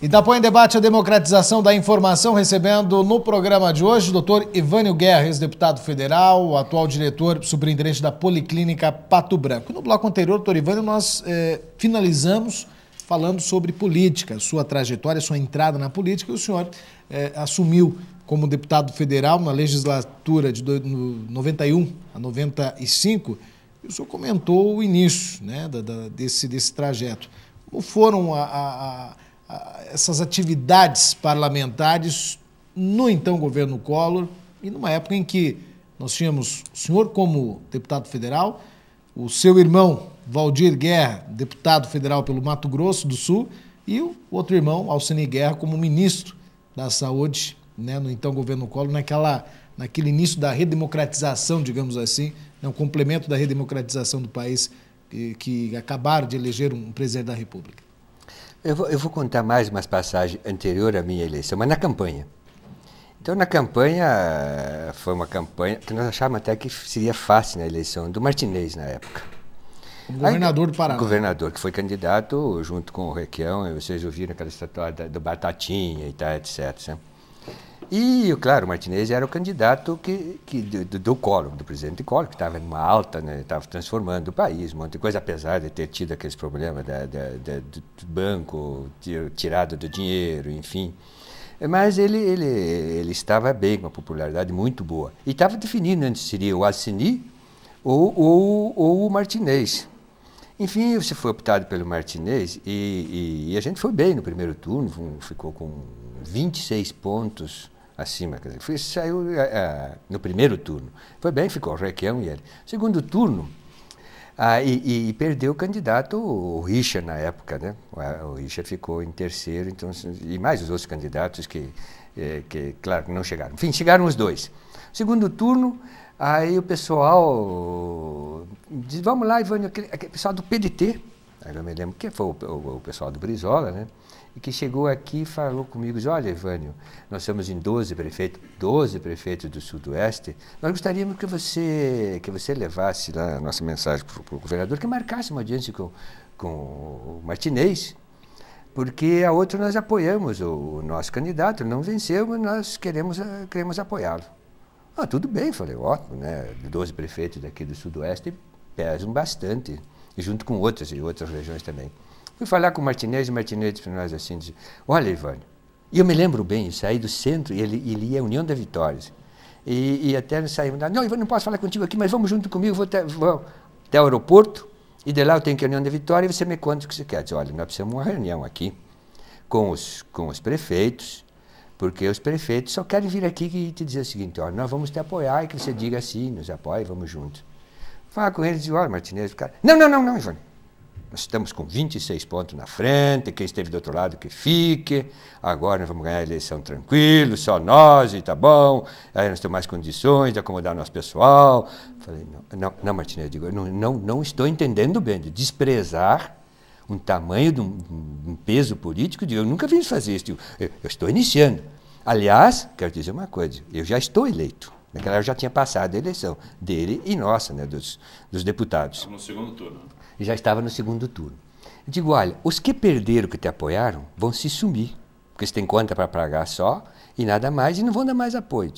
Itapuã em Debate, a democratização da informação, recebendo no programa de hoje o doutor Ivânio Guerra, ex-deputado federal, atual diretor superintendente da Policlínica Pato Branco. No bloco anterior, doutor Ivânio, nós finalizamos falando sobre política, sua trajetória, sua entrada na política, e o senhor assumiu como deputado federal na legislatura de 91 a 95, e o senhor comentou o início, né, desse trajeto. Como foram essas atividades parlamentares no então governo Collor e numa época em que nós tínhamos o senhor como deputado federal, o seu irmão Valdir Guerra, deputado federal pelo Mato Grosso do Sul, e o outro irmão, Alcini Guerra, como ministro da Saúde, né, no então governo Collor, naquele início da redemocratização, digamos assim, né, um complemento da redemocratização do país que acabaram de eleger um presidente da República. Eu vou contar mais umas passagens anterior à minha eleição, mas na campanha. Então, na campanha, foi uma campanha que nós achávamos até que seria fácil na eleição, do Martinez, na época. O governador do Paraná. O governador, que foi candidato junto com o Requião, e vocês ouviram aquela história do Batatinha e tal, etc. E, claro, o Martinez era o candidato do Collor, do presidente Collor, que estava numa alta, né, estava transformando o país, um monte de coisa, apesar de ter tido aqueles problemas do banco, tirado do dinheiro, enfim. Mas ele estava bem, com uma popularidade muito boa. E estava definindo antes se seria o Alcini ou o Martinez. Enfim, você foi optado pelo Martinez e a gente foi bem no primeiro turno, ficou com 26 pontos acima, quer dizer, saiu no primeiro turno. Foi bem, ficou o Requião e ele. Segundo turno, e perdeu o candidato, o Richard, na época, né? O Richard ficou em terceiro, então, e mais os outros candidatos que claro, não chegaram. Enfim, chegaram os dois. Segundo turno, aí o pessoal diz, vamos lá, Ivânio, aquele pessoal do PDT, aí eu me lembro que foi o pessoal do Brizola, né? E que chegou aqui e falou comigo, diz, olha, Ivânio, nós somos em 12 prefeitos do Sudoeste, nós gostaríamos que você levasse lá a nossa mensagem para o governador, que marcasse uma audiência com o Martinez, porque a outra nós apoiamos o nosso candidato, não venceu, mas nós queremos apoiá-lo. Ah, tudo bem, falei, ótimo, né? 12 prefeitos daqui do Sudoeste pesam bastante, junto com outras regiões também. Fui falar com o Martinez disse para nós assim, disse, olha, Ivânio, e eu me lembro bem, eu saí do centro e ele ia à União da Vitória. E até nós saímos, não, Ivânio, não posso falar contigo aqui, mas vamos junto comigo, vou até o aeroporto, e de lá eu tenho que ir à União da Vitória e você me conta o que você quer. Eu disse, olha, nós precisamos de uma reunião aqui com os prefeitos, porque os prefeitos só querem vir aqui e te dizer o seguinte, olha, nós vamos te apoiar e que você diga assim, nos apoie, vamos juntos. Fala com eles e olha, Martinez, o cara, não, Ivânio. Nós estamos com 26 pontos na frente, quem esteve do outro lado que fique, agora nós vamos ganhar a eleição tranquilo, só nós, e tá bom, aí nós temos mais condições de acomodar nosso pessoal. Falei, não, Martinez, eu digo, não estou entendendo bem, de desprezar um tamanho de um peso político, eu nunca vi fazer isso, eu estou iniciando. Aliás, quero dizer uma coisa, eu já estou eleito. Naquela época já tinha passado a eleição dele e nossa, né, dos deputados. No segundo turno. Já estava no segundo turno. Eu digo, olha, os que perderam, que te apoiaram, vão se sumir, porque você tem conta para pagar só e nada mais, e não vão dar mais apoio.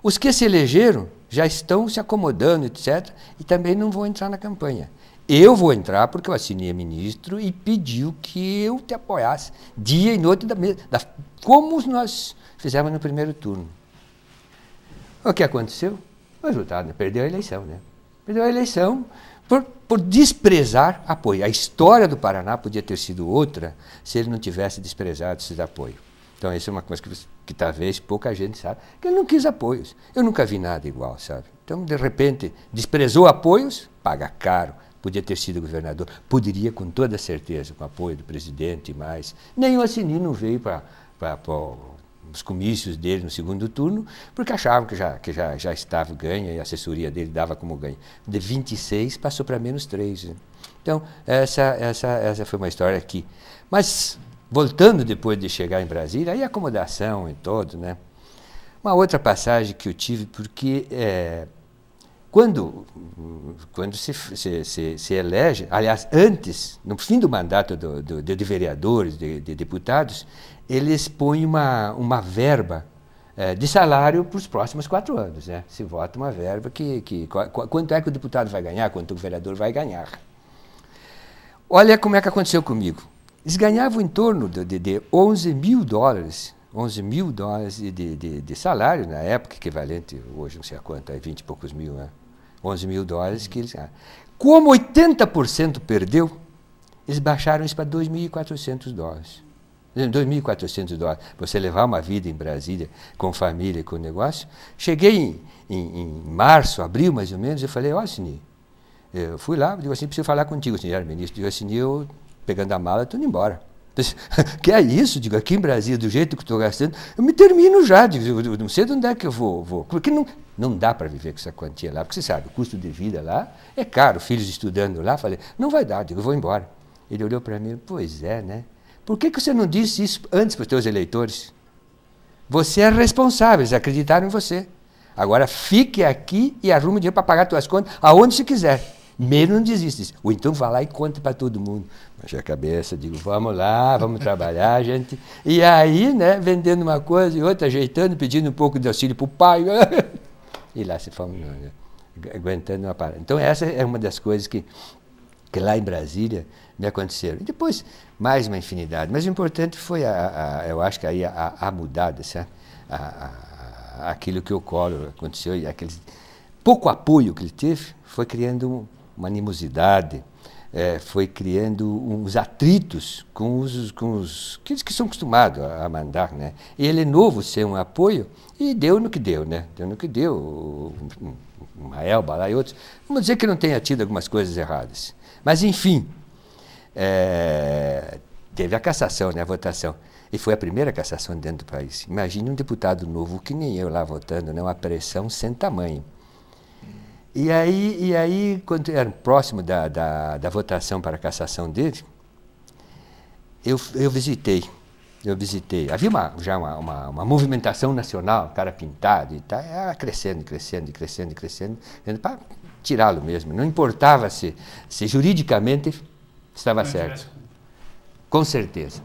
Os que se elegeram já estão se acomodando, etc., e também não vão entrar na campanha. Eu vou entrar porque eu assinei ministro e pediu que eu te apoiasse, dia e noite, como nós fizemos no primeiro turno. O que aconteceu? O resultado, né? Perdeu a eleição, né? Perdeu a eleição por desprezar apoio. A história do Paraná podia ter sido outra se ele não tivesse desprezado esse apoio. Então, isso é uma coisa que talvez pouca gente sabe, que ele não quis apoios. Eu nunca vi nada igual, sabe? Então, de repente, desprezou apoios, paga caro. Podia ter sido governador, poderia com toda certeza, com o apoio do presidente e mais. Nem o Alcini não veio para os comícios dele no segundo turno, porque achavam que já estava ganha e a assessoria dele dava como ganho. De 26 passou para -3. Né? Então, essa foi uma história aqui. Mas, voltando depois de chegar em Brasília, aí a acomodação e todo, né? Uma outra passagem que eu tive, porque quando se elege, aliás, antes, no fim do mandato de vereadores, de deputados, eles põem uma verba de salário para os próximos 4 anos. Né? Se vota uma verba quanto é que o deputado vai ganhar, quanto o vereador vai ganhar. Olha como é que aconteceu comigo. Eles ganhavam em torno de 11 mil dólares, 11 mil dólares de salário, na época, equivalente, hoje não sei a quanto, 20 e poucos mil, né? 11 mil dólares que eles ganharam. Como 80% perdeu, eles baixaram isso para 2.400 dólares. 2.400 dólares. Você levar uma vida em Brasília, com família, com negócio. Cheguei em março, abril mais ou menos, eu falei, ó, Sini, eu fui lá, digo assim, preciso falar contigo, senhor era ministro. Digo assim, eu pegando a mala, estou indo embora. Que é isso? Digo, aqui em Brasília, do jeito que estou gastando, eu me termino já. Digo, eu não sei de onde é que eu vou. Porque não dá para viver com essa quantia lá, porque você sabe, o custo de vida lá é caro, filhos estudando lá. Falei, não vai dar, digo, eu vou embora. Ele olhou para mim, pois é, né? Por que você não disse isso antes para os teus eleitores? Você é responsável, eles acreditaram em você. Agora fique aqui e arrume dinheiro para pagar tuas contas aonde você quiser. Menos não desiste. Ou então vá lá e conte para todo mundo. Baixei a cabeça, digo, vamos lá, vamos trabalhar, gente. E aí, né, vendendo uma coisa e outra, ajeitando, pedindo um pouco de auxílio para o pai. E lá se fomos, né, aguentando uma parada. Então essa é uma das coisas que lá em Brasília me aconteceram. E depois, mais uma infinidade. Mas o importante foi, eu acho que aí a mudada, sabe? Aquilo que o Collor aconteceu, e aquele pouco apoio que ele teve, foi criando uma animosidade, foi criando uns atritos com os que são acostumados a mandar, né? E ele é novo sem um apoio, e deu no que deu, né? Deu no que deu, uma Elba lá e outros. Vamos dizer que não tenha tido algumas coisas erradas. Mas, enfim, teve a cassação, né, a votação. E foi a primeira cassação dentro do país. Imagine um deputado novo, que nem eu lá votando, né, uma pressão sem tamanho. E aí, quando era próximo da votação para a cassação dele, eu visitei. Havia já uma movimentação nacional, cara pintado e tal, crescendo, para tirá-lo mesmo. Não importava se juridicamente estava certo. Com certeza.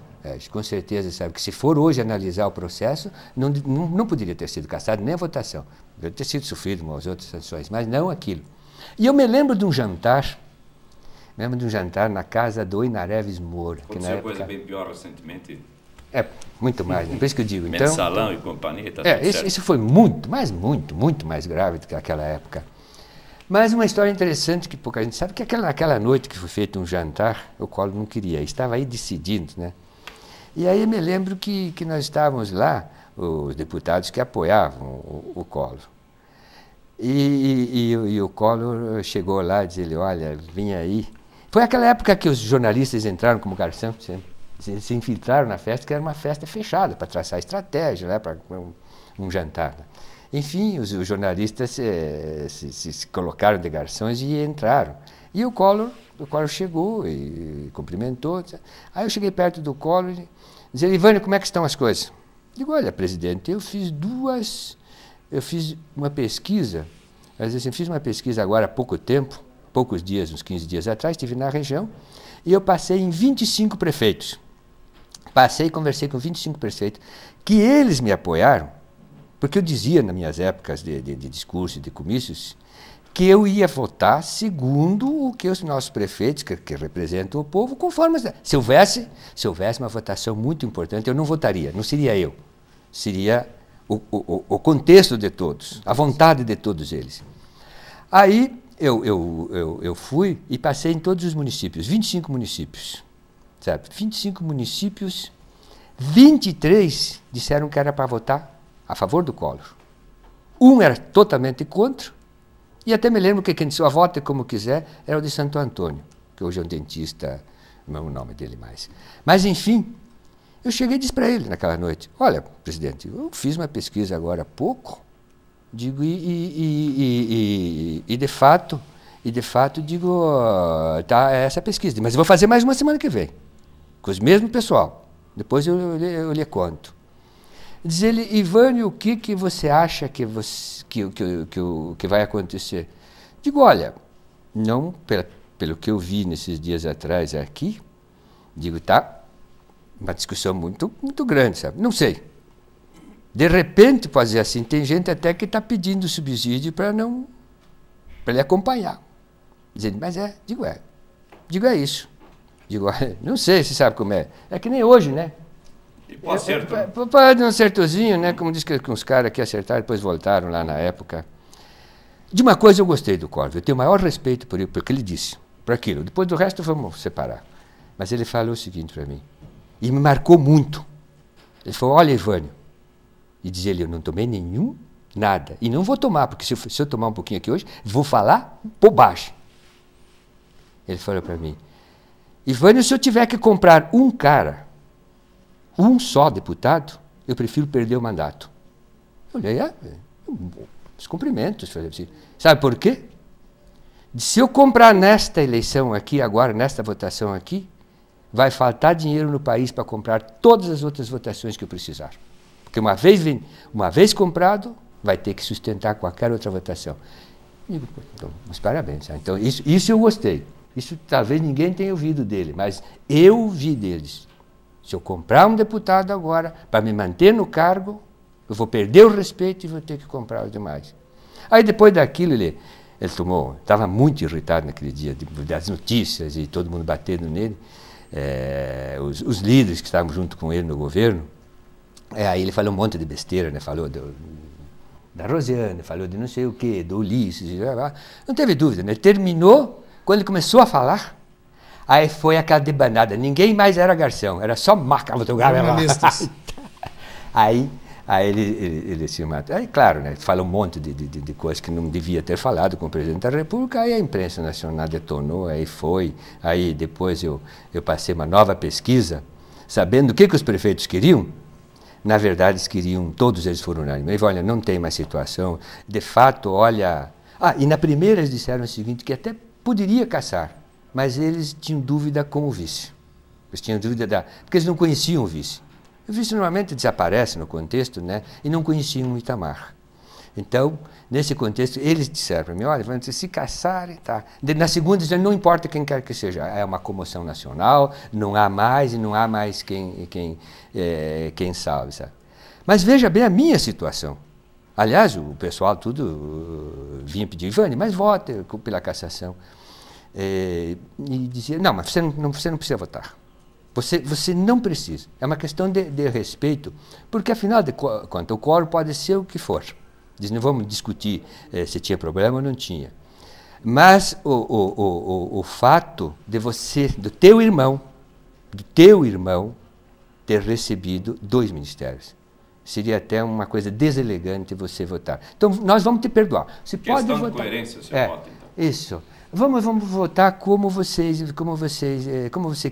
Com certeza, sabe, que se for hoje analisar o processo, não poderia ter sido cassado nem a votação. Poderia ter sido sofrido umas outras sanções, mas não aquilo. E eu me lembro de um jantar, na casa do Inareves Moura. Aconteceu coisa bem pior recentemente. Muito mais, por isso que eu digo. Então, Mensalão e companhia, tá isso foi muito mais grave do que aquela época. Mas uma história interessante que pouca gente sabe, que naquela noite que foi feito um jantar, o Collor não queria, estava aí decidindo, né? E aí eu me lembro que nós estávamos lá, os deputados que apoiavam o Collor. E o Collor chegou lá e disse, olha, vem aí. Foi aquela época que os jornalistas entraram como garçom, se infiltraram na festa, que era uma festa fechada, para traçar estratégia, né, para um jantar. Né? Enfim, os jornalistas se colocaram de garçons e entraram. E o Collor chegou e cumprimentou. Aí eu cheguei perto do Collor e disse, Ivânio, como é que estão as coisas? Digo, olha, presidente, eu fiz uma pesquisa, às vezes eu fiz uma pesquisa agora há pouco tempo, poucos dias, uns 15 dias atrás, estive na região, e eu passei em 25 prefeitos. Passei e conversei com 25 prefeitos, que eles me apoiaram, porque eu dizia nas minhas épocas de discurso e de comícios, que eu ia votar segundo o que os nossos prefeitos, que representam o povo, conforme... Se houvesse uma votação muito importante, eu não votaria, não seria eu. Seria o contexto de todos, a vontade de todos eles. Aí eu fui e passei em todos os municípios, 25 municípios. Sabe? 25 municípios, 23 disseram que era para votar a favor do Collor. Um era totalmente contra, e até me lembro que quem disse, vote como quiser, era o de Santo Antônio, que hoje é um dentista, não é o nome dele mais. Mas, enfim, eu cheguei e disse para ele naquela noite, olha, presidente, eu fiz uma pesquisa agora há pouco, digo, e de fato, digo, tá essa pesquisa, mas eu vou fazer mais uma semana que vem, com os mesmos pessoal, depois eu lhe conto. Diz ele, Ivânio, o que você acha que vai acontecer? Digo, olha, não, pelo que eu vi nesses dias atrás aqui, digo, tá, uma discussão muito, muito grande, sabe? Não sei. De repente, pode dizer assim, tem gente até que está pedindo subsídio para ele acompanhar. Dizendo, mas digo, é isso. Digo, não sei, você sabe como é. É que nem hoje, né? E pô, acerto. Pode um acertozinho, né? Como diz que uns caras aqui acertaram, depois voltaram lá na época. De uma coisa eu gostei do Collor, eu tenho o maior respeito por ele, porque ele disse, por aquilo. Depois do resto vamos separar. Mas ele falou o seguinte para mim, e me marcou muito. Ele falou, olha, Ivânio, e dizia ele, eu não tomei nenhum, nada. E não vou tomar, porque se eu tomar um pouquinho aqui hoje, vou falar bobagem. Ele falou para mim, Ivânio, se eu tiver que comprar um cara, um só deputado, eu prefiro perder o mandato. Eu olhei, os cumprimentos. Sabe por quê? Se eu comprar nesta eleição aqui, agora, nesta votação aqui, vai faltar dinheiro no país para comprar todas as outras votações que eu precisar. Porque uma vez comprado, vai ter que sustentar qualquer outra votação. Digo, então, mas parabéns. Então, isso eu gostei. Isso talvez ninguém tenha ouvido dele, mas eu ouvi deles. Se eu comprar um deputado agora, para me manter no cargo, eu vou perder o respeito e vou ter que comprar os demais. Aí depois daquilo ele estava muito irritado naquele dia, das notícias e todo mundo batendo nele, os líderes que estavam junto com ele no governo. Aí ele falou um monte de besteira, né? Falou da Rosiane, falou de não sei o quê, do Ulisses, não teve dúvida, né? Terminou, quando ele começou a falar, aí foi aquela debanada, ninguém mais era garçom, era só marca jornalistas. Aí ele se matou. Aí, claro, né, fala um monte de coisas que não devia ter falado com o presidente da República, aí a imprensa nacional detonou, aí foi. Aí depois eu passei uma nova pesquisa, sabendo o que os prefeitos queriam. Na verdade, todos eles foram unânimes. Eles olha, não tem mais situação. De fato, olha... e na primeira eles disseram o seguinte, que até poderia caçar, mas eles tinham dúvida com o vice. Eles tinham dúvida porque eles não conheciam o vice. O vice normalmente desaparece no contexto, né? E não conheciam o Itamar. Então, nesse contexto, eles disseram para mim, olha, se caçarem, tá. Na segunda, disseram, não importa quem quer que seja, é uma comoção nacional, não há mais quem salve, sabe? Mas veja bem a minha situação. Aliás, o pessoal tudo vinha pedir, Ivânio, mas vote pela cassação. E dizia, não, mas você não precisa votar. Você não precisa. É uma questão de respeito, porque afinal de contas o quórum pode ser o que for. Diz, não vamos discutir se tinha problema ou não tinha. Mas o fato do teu irmão ter recebido 2 ministérios. Seria até uma coisa deselegante você votar. Então, nós vamos te perdoar. Você pode votar. De coerência, seu voto, então. Isso. Vamos votar como você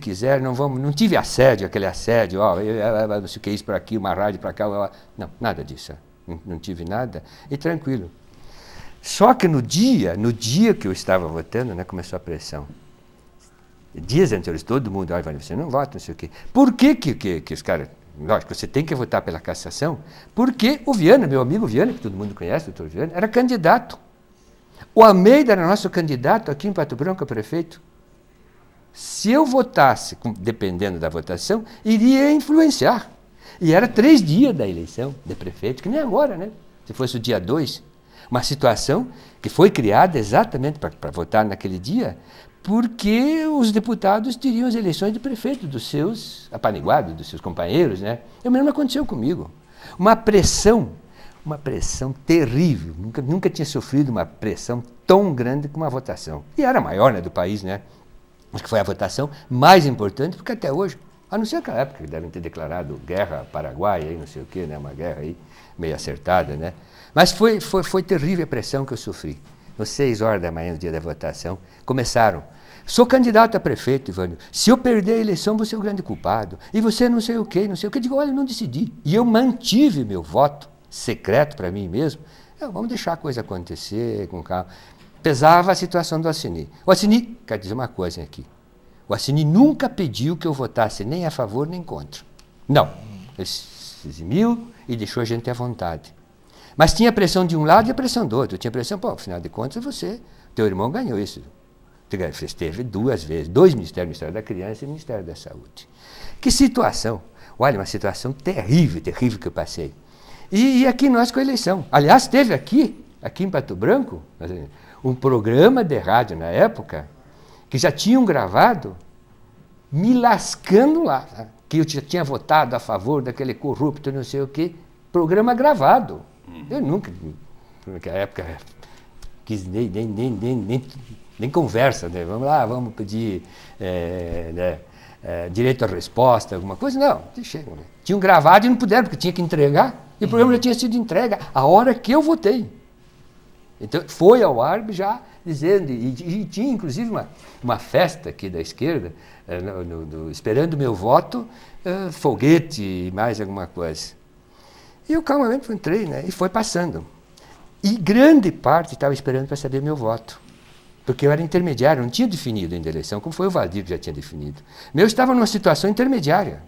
quiser, não tive assédio, aquele assédio, não sei o que, isso para aqui, uma rádio para cá, não, nada disso, não tive nada, e tranquilo. Só que no dia que eu estava votando, né, começou a pressão. Dias anteriores, todo mundo, você não vota, não sei o quê. Por que os caras, lógico, você tem que votar pela cassação, porque o Viana, meu amigo Viana, que todo mundo conhece, o doutor Viana, era candidato. O Almeida era nosso candidato aqui em Pato Branco a prefeito. Se eu votasse, dependendo da votação, iria influenciar. E era 3 dias da eleição de prefeito, que nem agora, né? Se fosse o dia 2. Uma situação que foi criada exatamente para votar naquele dia, porque os deputados teriam as eleições de prefeito dos seus apaniguados, dos seus companheiros, né? O mesmo aconteceu comigo. Uma pressão terrível. Nunca tinha sofrido uma pressão tão grande como a votação. E era a maior, né, do país, né? Acho que foi a votação mais importante, porque até hoje, a não ser aquela época que devem ter declarado guerra Paraguai, aí, não sei o quê, né? Uma guerra aí meio acertada, né? Mas foi terrível a pressão que eu sofri. Às 6 horas da manhã, no dia da votação, começaram. Sou candidato a prefeito, Ivânio. Se eu perder a eleição, você é o grande culpado. E você não sei o quê, não sei o quê. Eu digo, olha, eu não decidi. E eu mantive meu voto secreto para mim mesmo. Vamos deixar a coisa acontecer com calma. Pesava a situação do Assini. O Assini, quero dizer uma coisa aqui. O Assini nunca pediu que eu votasse nem a favor nem contra. Não. Ele se eximiu e deixou a gente à vontade. Mas tinha pressão de um lado e a pressão do outro. Eu tinha pressão, pô, afinal de contas, teu irmão ganhou isso. Você esteve 2 vezes, 2 ministérios, o Ministério da Criança e o Ministério da Saúde. Que situação! Olha, uma situação terrível, terrível que eu passei. E aqui nós com a eleição. Aliás, teve aqui em Pato Branco, um programa de rádio na época, que já tinham gravado, me lascando lá, que eu já tinha votado a favor daquele corrupto, não sei o quê, programa gravado. Eu nunca, naquela época, quis nem conversa, né? Vamos lá, vamos pedir direito à resposta, alguma coisa. Não, deixei. Tinham gravado e não puderam, porque tinha que entregar, e o programa já tinha sido entregue a hora que eu votei. Então, foi ao ar já dizendo, e tinha inclusive uma festa aqui da esquerda, esperando o meu voto, foguete e mais alguma coisa. E eu calmamente entrei, né, e foi passando. E grande parte estava esperando para saber meu voto, porque eu era intermediário, não tinha definido ainda a eleição, como foi o Valdir que já tinha definido. Eu estava numa situação intermediária,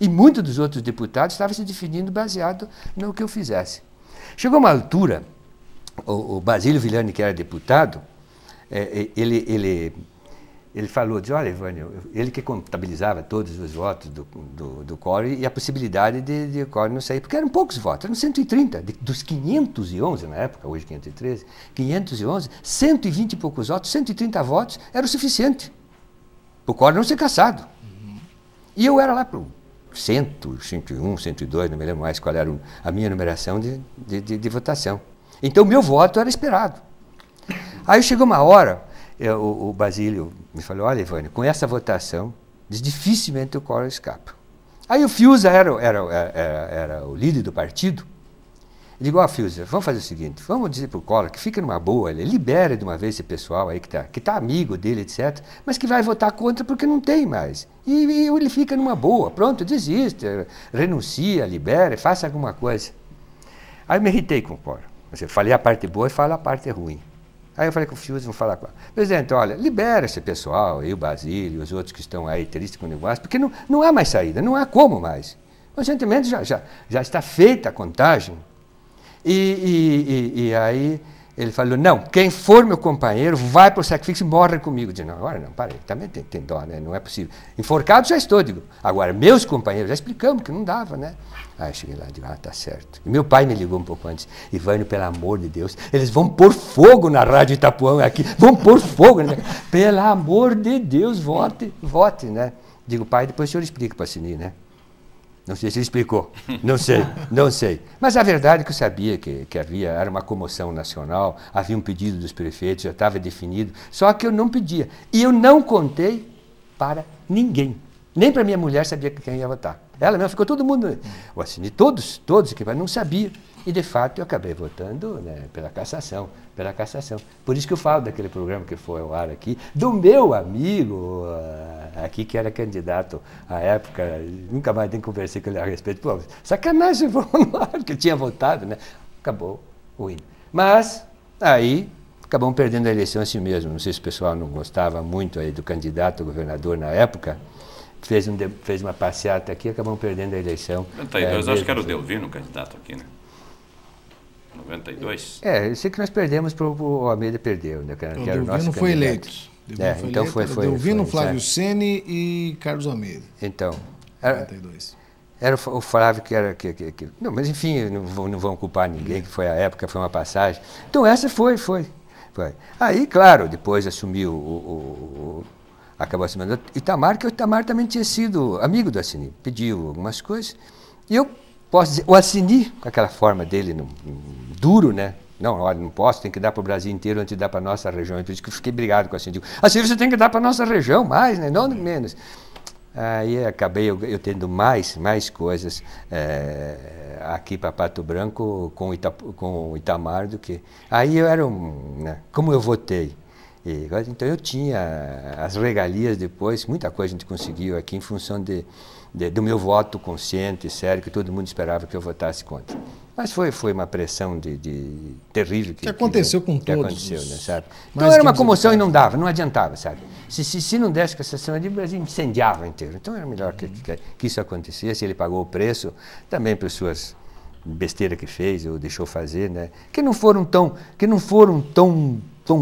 e muitos dos outros deputados estavam se definindo baseado no que eu fizesse. Chegou uma altura, o Basílio Villani, que era deputado, ele falou, disse, olha, Evânio, ele que contabilizava todos os votos do Collor e a possibilidade de o Collor não sair, porque eram poucos votos, eram 130, dos 511 na época, hoje 513, 511, 120 e poucos votos, 130 votos era o suficiente para o Collor não ser cassado. E eu era lá para o 100, 101, 102, não me lembro mais qual era a minha numeração de votação. Então, o meu voto era esperado. Aí chegou uma hora, o Basílio me falou, olha, Evânio, com essa votação, dificilmente o Collor escapa. Aí o Fiuza era o líder do partido. Eu digo, Fiuza, vamos fazer o seguinte, vamos dizer para o Collor que fica numa boa, ele libera de uma vez esse pessoal aí que tá amigo dele, etc., mas que vai votar contra porque não tem mais. E ele fica numa boa, pronto, desiste, renuncia, libera, faça alguma coisa. Aí eu me irritei com o Collor. Eu falei a parte boa e falo a parte ruim. Aí eu falei com o Fiuza, vamos falar com ele. Presidente, olha, libera esse pessoal, aí o Basílio, os outros que estão aí tristes com o negócio, porque não há mais saída, não há como mais. Recentemente já está feita a contagem. E aí ele falou, não, quem for meu companheiro vai para o sacrifício e morre comigo. Eu disse, não, agora não, parei, também tem dó, né? Não é possível. Enforcado já estou, digo, agora meus companheiros, já explicamos que não dava, né? Aí cheguei lá e digo, tá certo. E meu pai me ligou um pouco antes, Ivânio, pelo amor de Deus, eles vão pôr fogo na Rádio Itapuã aqui, vão pôr fogo, né? Pelo amor de Deus, vote, né? Digo, pai, depois o senhor explica para a Sini, né? Não sei se ele explicou, não sei. Mas a verdade é que eu sabia que era uma comoção nacional, havia um pedido dos prefeitos, já estava definido, só que eu não pedia. E eu não contei para ninguém. Nem para minha mulher sabia quem ia votar. Ela mesmo, ficou todo mundo, o Assini, todos que não sabia. E, de fato, eu acabei votando, né, pela cassação. Por isso que eu falo daquele programa que foi ao ar aqui, do meu amigo aqui, que era candidato à época, nunca mais nem conversei com ele a respeito. Pô, sacanagem, vamos lá, porque eu tinha votado, né? Acabou ruim. Mas, aí, acabamos perdendo a eleição assim mesmo. Não sei se o pessoal não gostava muito aí do candidato a governador na época. Fez uma passeata aqui, acabamos perdendo a eleição. 92, acho que era o Delvino candidato aqui, né? 92? Eu sei que nós perdemos para o Almeida perdeu, né? Que era o nosso foi eleito. Então foi Delvino, Flávio Ceni e Carlos Almeida. Então. 92. Era o Flávio que era... não, mas enfim, não vão culpar ninguém, que foi a época, foi uma passagem. Então essa foi. Aí, claro, depois assumiu acabou assumindo o Itamar, que o Itamar também tinha sido amigo do Assini, pediu algumas coisas. E eu posso dizer, o Assini, com aquela forma dele duro, né? Não, olha, não posso, tem que dar para o Brasil inteiro antes de dar para a nossa região. Por isso que eu fiquei brigado com o Assini. Digo, Assini, você tem que dar para a nossa região mais, né? Não menos. Aí acabei eu tendo mais coisas aqui para Pato Branco com o Itamar do que... Aí eu era né? Como eu votei. Então eu tinha as regalias depois, muita coisa a gente conseguiu aqui em função do meu voto consciente, sério, que todo mundo esperava que eu votasse contra. Mas foi uma pressão terrível. Que aconteceu com todos. Aconteceu, né, sabe? Então era uma comoção e não dava, não adiantava, sabe? Se não desse cassação ali, o Brasil incendiava inteiro. Então era melhor que isso acontecesse, ele pagou o preço também por suas besteira que fez ou deixou fazer, né? Que não foram tão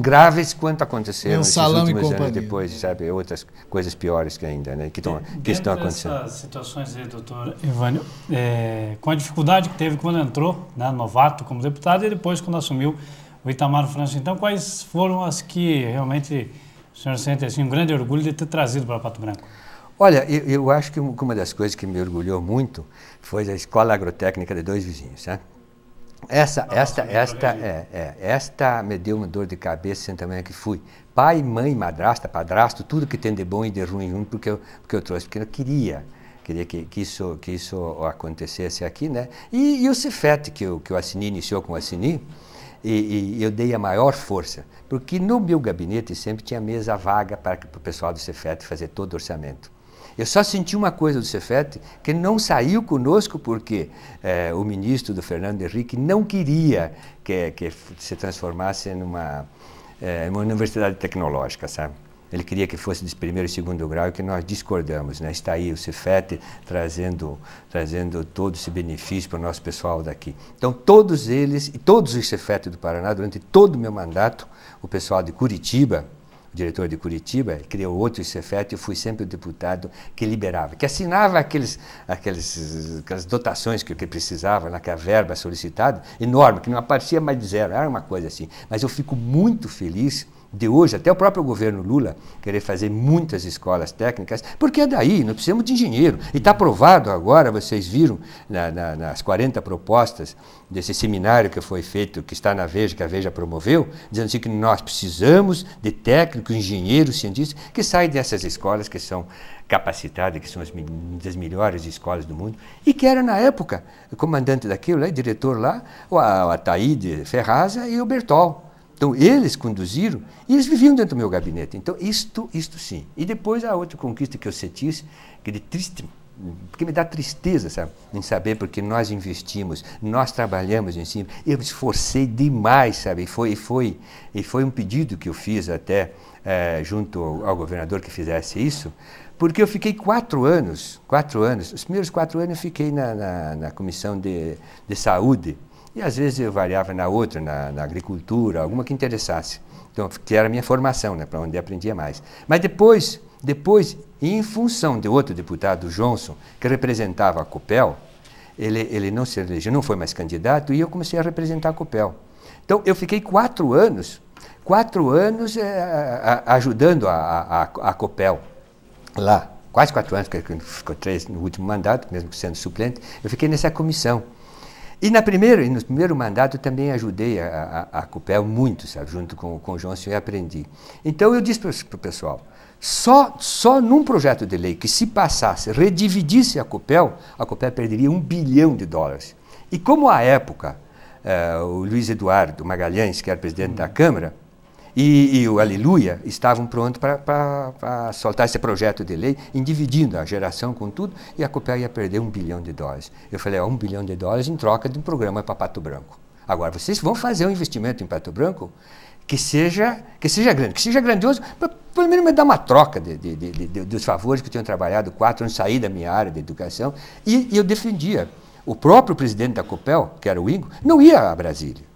graves quanto aconteceram nesses últimos anos depois, sabe? Outras coisas piores que ainda, né? Que estão acontecendo. Essas situações aí, doutor Evânio, com a dificuldade que teve quando entrou, né, novato como deputado, e depois quando assumiu o Itamar França, então quais foram as que realmente o senhor sente assim, um grande orgulho de ter trazido para Pato Branco? Olha, eu acho que uma das coisas que me orgulhou muito foi a escola agrotécnica de Dois Vizinhos, né? Esta me deu uma dor de cabeça sem tamanho que fui. Pai, mãe, madrasta, padrasto, tudo que tem de bom e de ruim junto, porque eu trouxe, porque eu queria que isso acontecesse aqui, né? E o Cefet, que o Assini iniciou com o Assini, e eu dei a maior força, porque no meu gabinete sempre tinha mesa vaga para o pessoal do Cefet fazer todo o orçamento. Eu só senti uma coisa do Cefet, que não saiu conosco porque o ministro do Fernando Henrique não queria que se transformasse numa universidade tecnológica, sabe? Ele queria que fosse de primeiro e segundo grau, e que nós discordamos, né? Está aí o Cefet trazendo todo esse benefício para o nosso pessoal daqui. Então, todos eles, e todos os Cefet do Paraná, durante todo o meu mandato, o pessoal de Curitiba, o diretor de Curitiba, criou outro Cefet, e eu fui sempre o deputado que liberava, que assinava aquelas dotações que precisava, naquela verba solicitada, enorme, que não aparecia mais de zero, era uma coisa assim. Mas eu fico muito feliz de hoje, até o próprio governo Lula querer fazer muitas escolas técnicas, porque é daí, nós precisamos de engenheiro. E está aprovado agora, vocês viram, nas 40 propostas desse seminário que foi feito, que está na Veja, que a Veja promoveu, dizendo assim que nós precisamos de técnicos, engenheiros, cientistas, que saem dessas escolas que são capacitadas, que são das melhores escolas do mundo, e que era, na época, o comandante daquilo, diretor lá, o Ataíde Ferraza e o Bertol. Então, eles conduziram e eles viviam dentro do meu gabinete. Então, isto sim. E depois a outra conquista que eu senti, porque me dá tristeza, sabe, em saber, porque nós investimos, nós trabalhamos em cima, eu me esforcei demais, sabe, e foi um pedido que eu fiz até junto ao governador que fizesse isso, porque eu fiquei 4 anos, os primeiros 4 anos eu fiquei na comissão de saúde, e às vezes eu variava na outra, na agricultura, alguma que interessasse. Então, que era a minha formação, né, para onde eu aprendia mais. Mas depois, em função de outro deputado, o Johnson, que representava a Copel, ele não se elegeu, não foi mais candidato, e eu comecei a representar a Copel. Então, eu fiquei 4 anos ajudando a Copel lá. Quase 4 anos, porque ficou 3 no último mandato, mesmo sendo suplente, eu fiquei nessa comissão. E no primeiro mandato eu também ajudei a Copel muito, sabe, junto com o Johnson, e aprendi. Então eu disse para o pessoal, só num projeto de lei que, se passasse, redividisse a Copel perderia $1 bilhão. E como à época o Luiz Eduardo Magalhães, que era presidente da Câmara, e o Aleluia estavam prontos para soltar esse projeto de lei, dividindo a geração com tudo, e a Copel ia perder $1 bilhão. Eu falei, $1 bilhão em troca de um programa para Pato Branco. Agora, vocês vão fazer um investimento em Pato Branco que seja grande, que seja grandioso, para pelo menos me dar uma troca dos favores que eu tinha trabalhado 4 anos, saí da minha área de educação, e eu defendia. O próprio presidente da Copel, que era o Ingo, não ia a Brasília.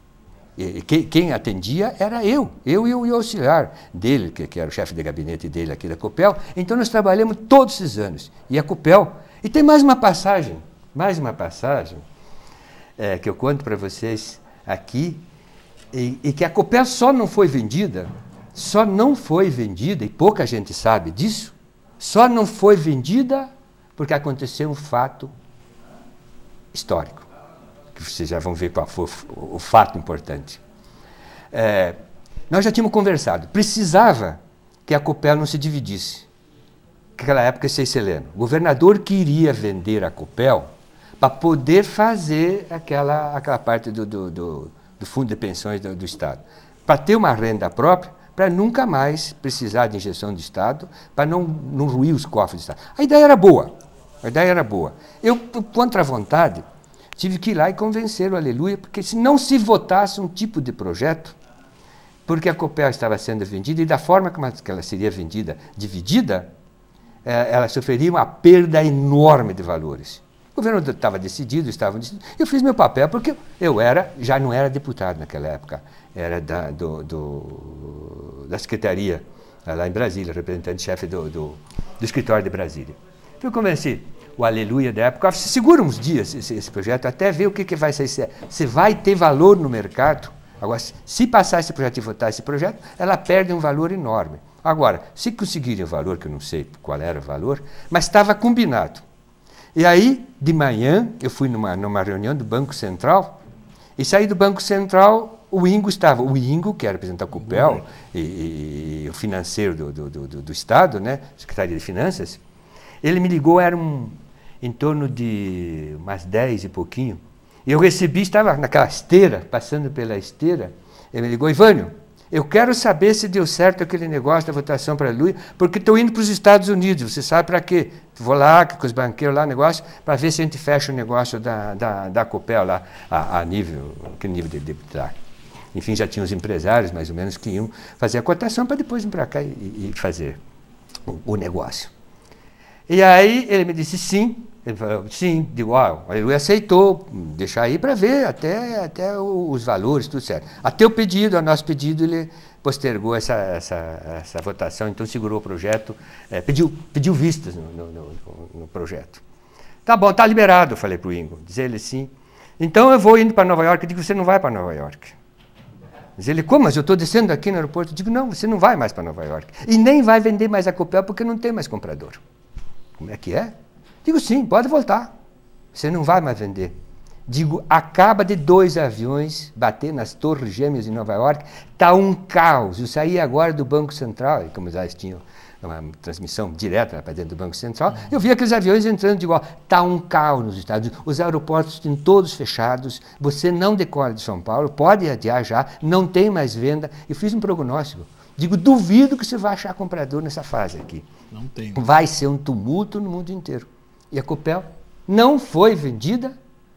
Quem atendia era eu e o auxiliar dele, que era o chefe de gabinete dele aqui da Copel. Então nós trabalhamos todos esses anos. E a Copel... E tem mais uma passagem que eu conto para vocês aqui, e que a Copel só não foi vendida, e pouca gente sabe disso, só não foi vendida porque aconteceu um fato histórico. Vocês já vão ver qual foi o fato importante. Nós já tínhamos conversado, precisava que a Copel não se dividisse. Naquela época, vocês se lembram, o governador queria vender a Copel para poder fazer aquela parte do fundo de pensões do Estado, para ter uma renda própria, para nunca mais precisar de injeção do Estado, para não ruir os cofres do Estado. A ideia era boa. Eu, por contra a vontade, tive que ir lá e convencer o Aleluia, porque se não se votasse um tipo de projeto, porque a Copel estava sendo vendida, e da forma como ela seria vendida, dividida, ela sofreria uma perda enorme de valores. governo estava decidido, estavam decididos. Eu fiz meu papel porque já não era deputado naquela época, era da secretaria, lá em Brasília, representante-chefe do escritório de Brasília. Então eu convenci o Aleluia da época, segura uns dias esse projeto, até ver o que vai sair. Se vai ter valor no mercado. Agora, se passar esse projeto e votar esse projeto, ela perde um valor enorme. Agora, se conseguirem o valor, que eu não sei qual era o valor, mas estava combinado. E aí, de manhã, eu fui numa reunião do Banco Central, e saí do Banco Central, o Ingo, que era representar o Copel, e o financeiro do Estado, né, secretário de Finanças, ele me ligou, em torno de umas 10 e pouquinho, e eu recebi, estava naquela esteira, passando pela esteira, ele me ligou, Ivânio, eu quero saber se deu certo aquele negócio da votação para a Aleluia, porque estou indo para os Estados Unidos, você sabe para quê? Vou lá, com os banqueiros lá, negócio, para ver se a gente fecha o negócio da Copel lá, aquele nível de deputado. Enfim, já tinha os empresários, mais ou menos, que iam fazer a cotação para depois ir para cá e fazer o negócio. E aí ele me disse sim. Ele falou, sim, digo, ele aceitou, deixar aí para ver até os valores, tudo certo. Até o nosso pedido, ele postergou essa votação, então segurou o projeto, pediu vistas no projeto. Tá bom, tá liberado, eu falei para o Ingo. Diz ele sim. Então eu vou indo para Nova York, eu digo, você não vai para Nova York. Diz ele, como? Mas eu estou descendo aqui no aeroporto. Eu digo, não, você não vai mais para Nova York. E nem vai vender mais a Copel porque não tem mais comprador. Como é que é? Digo, sim, pode voltar. Você não vai mais vender. Digo, acaba de 2 aviões bater nas torres gêmeas em Nova York, está um caos. Eu saí agora do Banco Central, e como eles tinham uma transmissão direta para dentro do Banco Central, eu vi aqueles aviões entrando, digo, está um caos nos Estados Unidos, os aeroportos estão todos fechados, você não decola de São Paulo, pode adiar já, não tem mais venda. Eu fiz um prognóstico. Digo, duvido que você vai achar comprador nessa fase aqui. Não tem. Vai ser um tumulto no mundo inteiro. E a Copel não foi vendida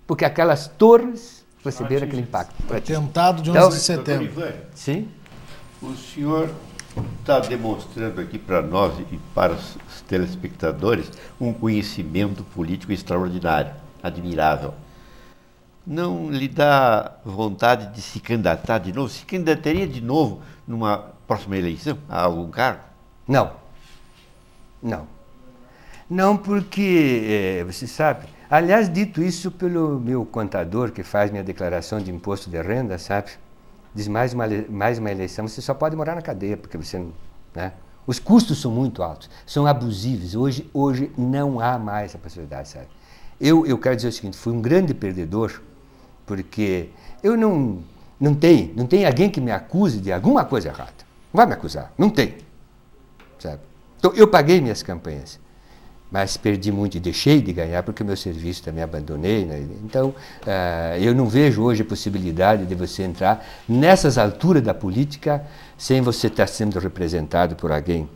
porque aquelas torres receberam aquele impacto. Atentado de 11 de setembro. Sim. O senhor está demonstrando aqui para nós e para os telespectadores um conhecimento político extraordinário, admirável. Não lhe dá vontade de se candidatar de novo? Se candidataria de novo numa próxima eleição a algum cargo? Não. Não. Não, porque, você sabe, aliás, dito isso pelo meu contador que faz minha declaração de imposto de renda, sabe? Diz, mais uma eleição, você só pode morar na cadeia, porque você não... Né? Os custos são muito altos, são abusivos. Hoje não há mais essa possibilidade, sabe? Eu quero dizer o seguinte, fui um grande perdedor, porque eu não tem alguém que me acuse de alguma coisa errada. Não vai me acusar, não tem. Sabe? Então, eu paguei minhas campanhas, mas perdi muito e deixei de ganhar porque o meu serviço também abandonei. Né? Então, eu não vejo hoje a possibilidade de você entrar nessas alturas da política sem você estar sendo representado por alguém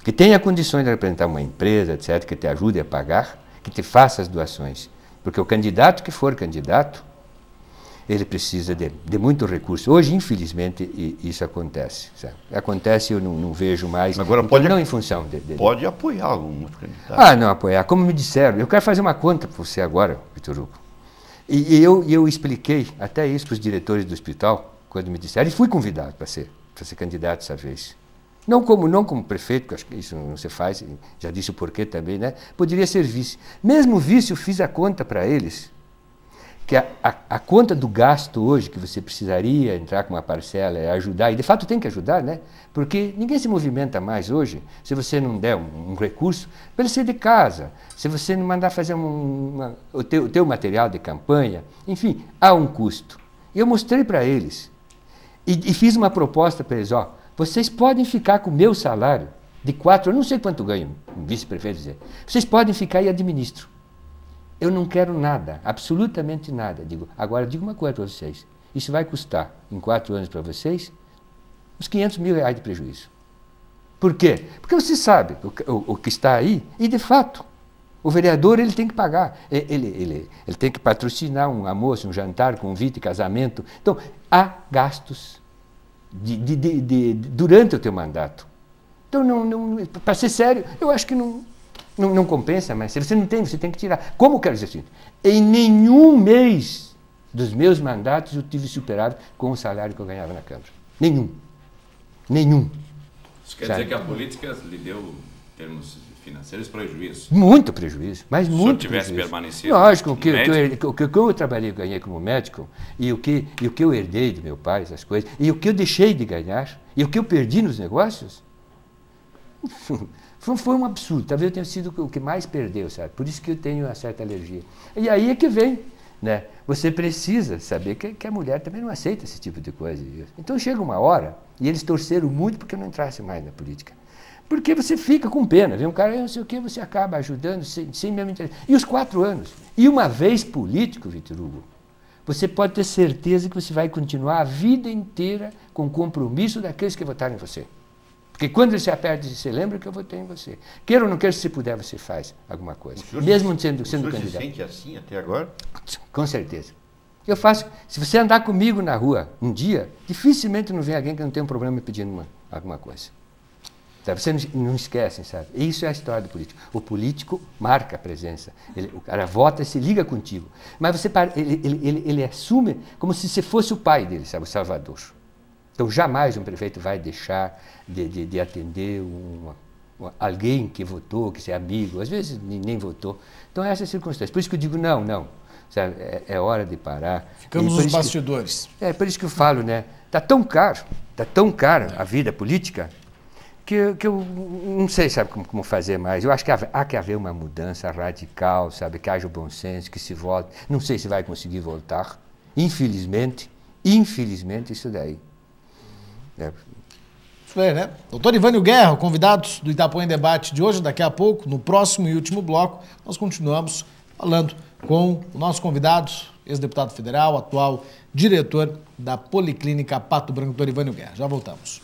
que tenha condições de representar uma empresa, etc., que te ajude a pagar, que te faça as doações. Porque o candidato que for candidato, ele precisa de muito recurso. Hoje, infelizmente, isso acontece. Sabe? Acontece, eu não vejo mais. Agora então, pode, não em função pode apoiar algum outro candidato. Não apoiar. Como me disseram, eu quero fazer uma conta para você agora, Vitor Hugo. E eu expliquei até isso para os diretores do hospital, quando me disseram, e fui convidado para ser candidato dessa vez. Não como prefeito, porque acho que isso não se faz, já disse o porquê também, né? Poderia ser vice. Mesmo vice, eu fiz a conta para eles, que a conta do gasto hoje, que você precisaria entrar com uma parcela e ajudar, e de fato tem que ajudar, né? Porque ninguém se movimenta mais hoje, se você não der um recurso, para ele sair de casa, se você não mandar fazer o teu material de campanha, enfim, há um custo. E eu mostrei para eles, e fiz uma proposta para eles, vocês podem ficar com o meu salário de 4, eu não sei quanto ganho, um vice-prefeito dizer, vocês podem ficar e administro. Eu não quero nada, absolutamente nada. Agora, digo uma coisa para vocês. Isso vai custar, em 4 anos para vocês, uns 500 mil reais de prejuízo. Por quê? Porque você sabe o que está aí, e de fato, o vereador ele tem que pagar. Ele tem que patrocinar um almoço, um jantar, convite, casamento. Então, há gastos durante o teu mandato. Então, para ser sério, eu acho que Não compensa mais. Se você não tem, você tem que tirar. Como eu quero dizer assim? Em nenhum mês dos meus mandatos eu tive superávit com o salário que eu ganhava na Câmara. Nenhum. Isso quer dizer que a política lhe deu, em termos financeiros, prejuízo? Muito prejuízo, mas muito prejuízo. Se eu tivesse permanecido... Lógico, o que eu trabalhei, ganhei como médico, e o que eu herdei do meu pai, essas coisas, e o que eu deixei de ganhar, e o que eu perdi nos negócios, foi um absurdo. Talvez eu tenha sido o que mais perdeu, sabe? Por isso que eu tenho uma certa alergia. E aí é que vem, né? Você precisa saber que a mulher também não aceita esse tipo de coisa. Então chega uma hora, e eles torceram muito porque eu não entrasse mais na política. Porque você fica com pena, vê um cara, não sei o que, você acaba ajudando sem mesmo interesse. E os 4 anos? E uma vez político, Vitor Hugo, você pode ter certeza que você vai continuar a vida inteira com o compromisso daqueles que votaram em você. Porque quando ele se aperta, você lembra que eu votei em você. Queira ou não queira, se puder, você faz alguma coisa. Mesmo sendo candidato. Você se sente assim até agora? Com certeza. Eu faço. Se você andar comigo na rua um dia, dificilmente não vem alguém que não tem um problema me pedindo alguma coisa. Sabe? Você não esquecem, sabe? Isso é a história do político. O político marca a presença. O cara vota e se liga contigo. Mas ele assume como se você fosse o pai dele, sabe? O Salvador. Então, jamais um prefeito vai deixar de atender alguém que votou, que é amigo, às vezes nem votou. Então, essa é a circunstância. Por isso que eu digo, não, sabe? É hora de parar. Ficamos nos bastidores. Por isso que eu falo, né? Está tão caro a vida política, que eu não sei, sabe, como fazer mais. Eu acho que há que haver uma mudança radical, sabe? Que haja o bom senso, que se volte. Não sei se vai conseguir voltar. Infelizmente, isso daí. Isso aí, né? Doutor Ivânio Guerra, convidados do Itapuã em Debate de hoje, daqui a pouco, no próximo e último bloco, nós continuamos falando com o nosso convidado, ex-deputado federal, atual diretor da Policlínica Pato Branco, doutor Ivânio Guerra. Já voltamos.